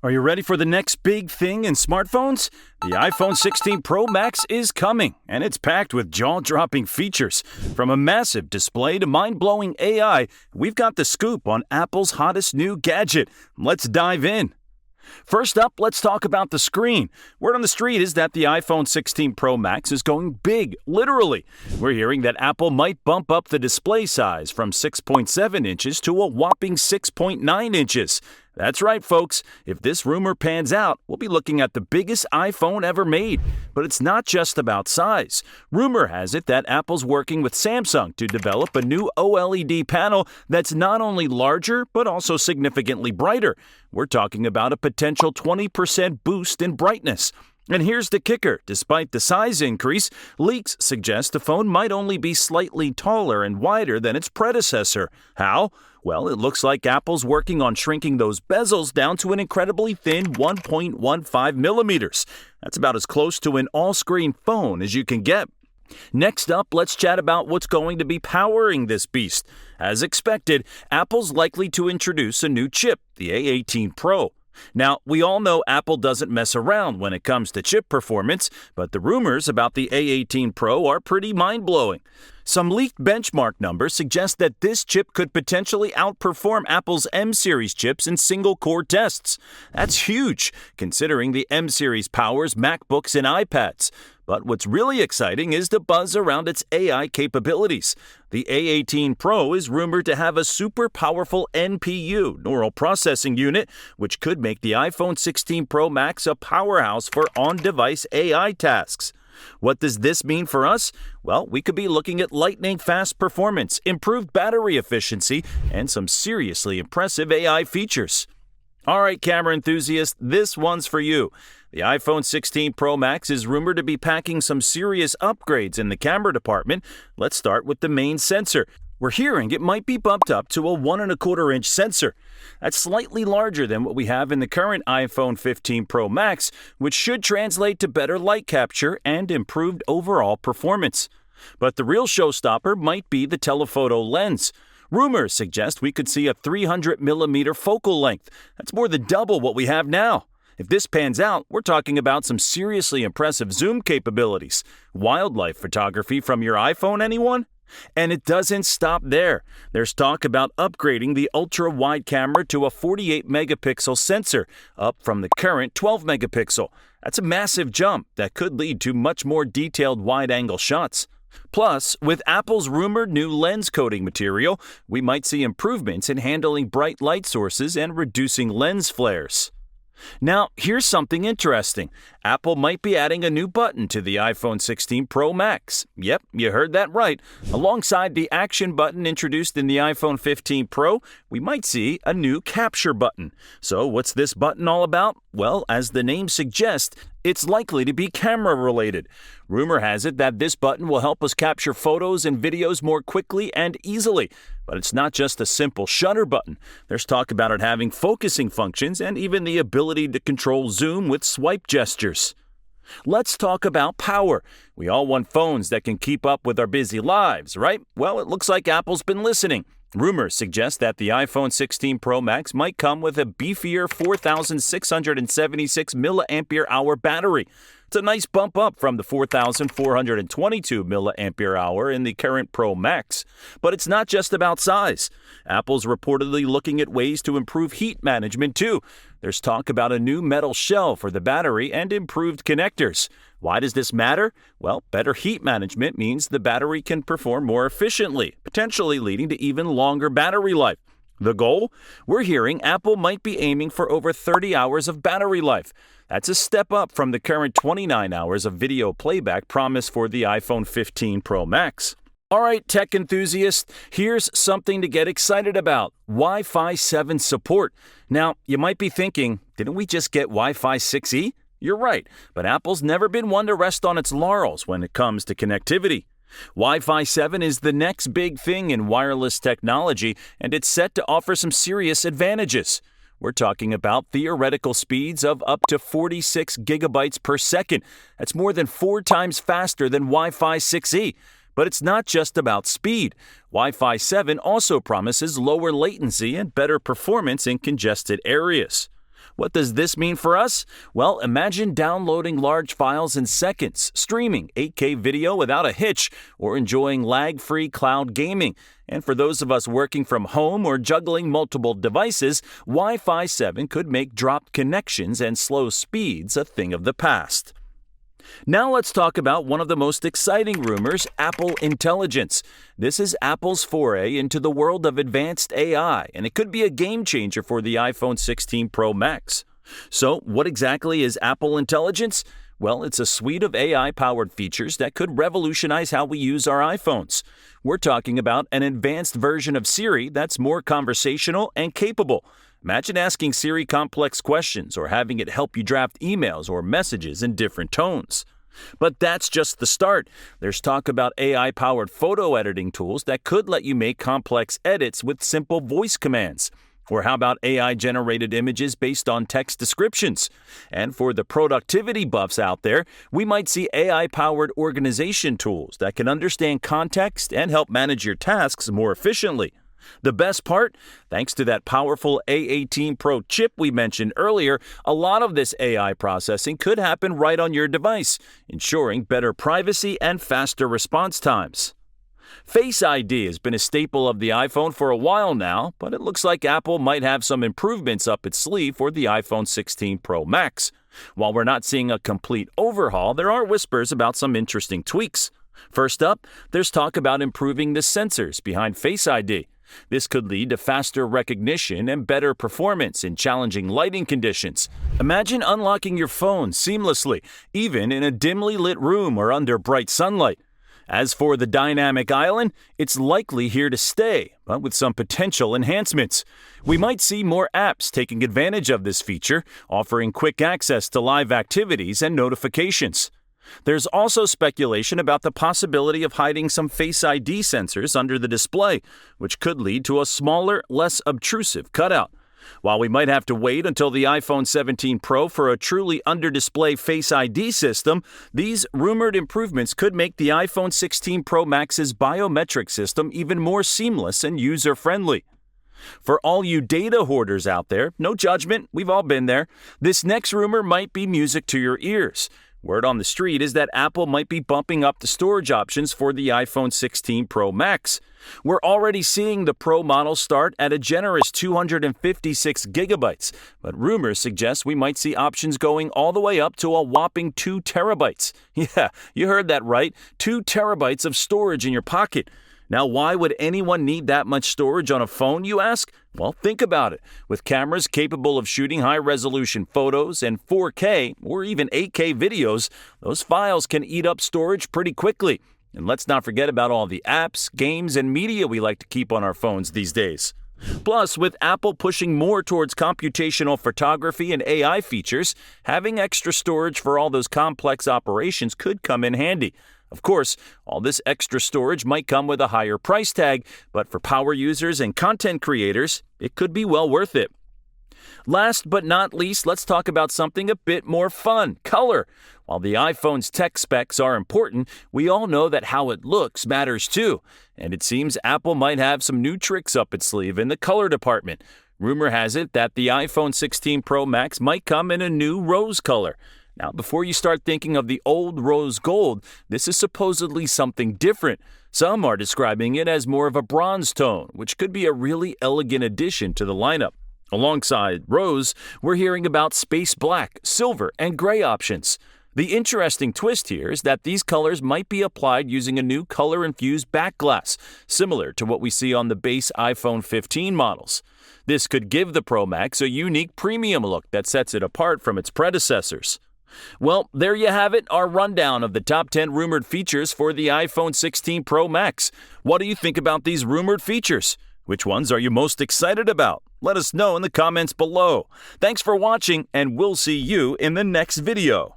Are you ready for the next big thing in smartphones? The iPhone 16 Pro Max is coming, and it's packed with jaw-dropping features. From a massive display to mind-blowing AI, we've got the scoop on Apple's hottest new gadget. Let's dive in. First up, let's talk about the screen. Word on the street is that the iPhone 16 Pro Max is going big, literally. We're hearing that Apple might bump up the display size from 6.7 inches to a whopping 6.9 inches. That's right, folks. If this rumor pans out, we'll be looking at the biggest iPhone ever made. But it's not just about size. Rumor has it that Apple's working with Samsung to develop a new OLED panel that's not only larger, but also significantly brighter. We're talking about a potential 20% boost in brightness. And here's the kicker. Despite the size increase, leaks suggest the phone might only be slightly taller and wider than its predecessor. How? Well, it looks like Apple's working on shrinking those bezels down to an incredibly thin 1.15 millimeters. That's about as close to an all-screen phone as you can get. Next up, let's chat about what's going to be powering this beast. As expected, Apple's likely to introduce a new chip, the A18 Pro. Now, we all know Apple doesn't mess around when it comes to chip performance, but the rumors about the A18 Pro are pretty mind-blowing. Some leaked benchmark numbers suggest that this chip could potentially outperform Apple's M-series chips in single-core tests. That's huge, considering the M-series powers MacBooks and iPads. But what's really exciting is the buzz around its AI capabilities. The A18 Pro is rumored to have a super powerful NPU, neural processing unit, which could make the iPhone 16 Pro Max a powerhouse for on-device AI tasks. What does this mean for us? Well, we could be looking at lightning-fast performance, improved battery efficiency, and some seriously impressive AI features. All right, camera enthusiasts, this one's for you. The iPhone 16 Pro Max is rumored to be packing some serious upgrades in the camera department. Let's start with the main sensor. We're hearing it might be bumped up to a 1.25-inch sensor. That's slightly larger than what we have in the current iPhone 15 Pro Max, which should translate to better light capture and improved overall performance. But the real showstopper might be the telephoto lens. Rumors suggest we could see a 300mm focal length. That's more than double what we have now. If this pans out, we're talking about some seriously impressive zoom capabilities. Wildlife photography from your iPhone, anyone? And it doesn't stop there. There's talk about upgrading the ultra-wide camera to a 48-megapixel sensor, up from the current 12-megapixel. That's a massive jump that could lead to much more detailed wide-angle shots. Plus, with Apple's rumored new lens coating material, we might see improvements in handling bright light sources and reducing lens flares. Now, here's something interesting. Apple might be adding a new button to the iPhone 16 Pro Max. Yep, you heard that right. Alongside the Action button introduced in the iPhone 15 Pro, we might see a new Capture button. So what's this button all about? Well, as the name suggests, it's likely to be camera-related. Rumor has it that this button will help us capture photos and videos more quickly and easily. But it's not just a simple shutter button. There's talk about it having focusing functions and even the ability to control zoom with swipe gestures. Let's talk about power. We all want phones that can keep up with our busy lives, right? Well, it looks like Apple's been listening. Rumors suggest that the iPhone 16 Pro Max might come with a beefier 4,676 mAh battery. It's a nice bump up from the 4,422 mAh in the current Pro Max. But it's not just about size. Apple's reportedly looking at ways to improve heat management too. There's talk about a new metal shell for the battery and improved connectors. Why does this matter? Well, better heat management means the battery can perform more efficiently, potentially leading to even longer battery life. The goal? We're hearing Apple might be aiming for over 30 hours of battery life. That's a step up from the current 29 hours of video playback promised for the iPhone 15 Pro Max. All right, tech enthusiasts, here's something to get excited about: Wi-Fi 7 support. Now, you might be thinking, didn't we just get Wi-Fi 6E? You're right, but Apple's never been one to rest on its laurels when it comes to connectivity. Wi-Fi 7 is the next big thing in wireless technology, and it's set to offer some serious advantages. We're talking about theoretical speeds of up to 46 gigabytes per second. That's more than 4 times faster than Wi-Fi 6E. But it's not just about speed. Wi-Fi 7 also promises lower latency and better performance in congested areas. What does this mean for us? Well, imagine downloading large files in seconds, streaming 8K video without a hitch, or enjoying lag-free cloud gaming. And for those of us working from home or juggling multiple devices, Wi-Fi 7 could make dropped connections and slow speeds a thing of the past. Now let's talk about one of the most exciting rumors, Apple Intelligence. This is Apple's foray into the world of advanced AI, and it could be a game changer for the iPhone 16 Pro Max. So, what exactly is Apple Intelligence? Well, it's a suite of AI-powered features that could revolutionize how we use our iPhones. We're talking about an advanced version of Siri that's more conversational and capable. Imagine asking Siri complex questions or having it help you draft emails or messages in different tones. But that's just the start. There's talk about AI-powered photo editing tools that could let you make complex edits with simple voice commands. Or how about AI-generated images based on text descriptions? And for the productivity buffs out there, we might see AI-powered organization tools that can understand context and help manage your tasks more efficiently. The best part? Thanks to that powerful A18 Pro chip we mentioned earlier, a lot of this AI processing could happen right on your device, ensuring better privacy and faster response times. Face ID has been a staple of the iPhone for a while now, but it looks like Apple might have some improvements up its sleeve for the iPhone 16 Pro Max. While we're not seeing a complete overhaul, there are whispers about some interesting tweaks. First up, there's talk about improving the sensors behind Face ID. This could lead to faster recognition and better performance in challenging lighting conditions. Imagine unlocking your phone seamlessly, even in a dimly lit room or under bright sunlight. As for the dynamic island, it's likely here to stay, but with some potential enhancements. We might see more apps taking advantage of this feature, offering quick access to live activities and notifications. There's also speculation about the possibility of hiding some Face ID sensors under the display, which could lead to a smaller, less obtrusive cutout. While we might have to wait until the iPhone 17 Pro for a truly under-display Face ID system, these rumored improvements could make the iPhone 16 Pro Max's biometric system even more seamless and user-friendly. For all you data hoarders out there, no judgment, we've all been there. This next rumor might be music to your ears. Word on the street is that Apple might be bumping up the storage options for the iPhone 16 Pro Max. We're already seeing the Pro model start at a generous 256 gigabytes, but rumors suggest we might see options going all the way up to a whopping 2 terabytes. Yeah, you heard that right, 2 terabytes of storage in your pocket. Now, why would anyone need that much storage on a phone, you ask? Well, think about it. With cameras capable of shooting high-resolution photos and 4K or even 8K videos, those files can eat up storage pretty quickly. And let's not forget about all the apps, games, and media we like to keep on our phones these days. Plus, with Apple pushing more towards computational photography and AI features, having extra storage for all those complex operations could come in handy. Of course, all this extra storage might come with a higher price tag, but for power users and content creators, it could be well worth it. Last but not least, let's talk about something a bit more fun, color. While the iPhone's tech specs are important, we all know that how it looks matters too. And it seems Apple might have some new tricks up its sleeve in the color department. Rumor has it that the iPhone 16 Pro Max might come in a new rose color. Now, before you start thinking of the old rose gold, this is supposedly something different. Some are describing it as more of a bronze tone, which could be a really elegant addition to the lineup. Alongside rose, we're hearing about space black, silver, and gray options. The interesting twist here is that these colors might be applied using a new color-infused back glass, similar to what we see on the base iPhone 15 models. This could give the Pro Max a unique premium look that sets it apart from its predecessors. Well, there you have it, our rundown of the top 10 rumored features for the iPhone 16 Pro Max. What do you think about these rumored features? Which ones are you most excited about? Let us know in the comments below. Thanks for watching, and we'll see you in the next video.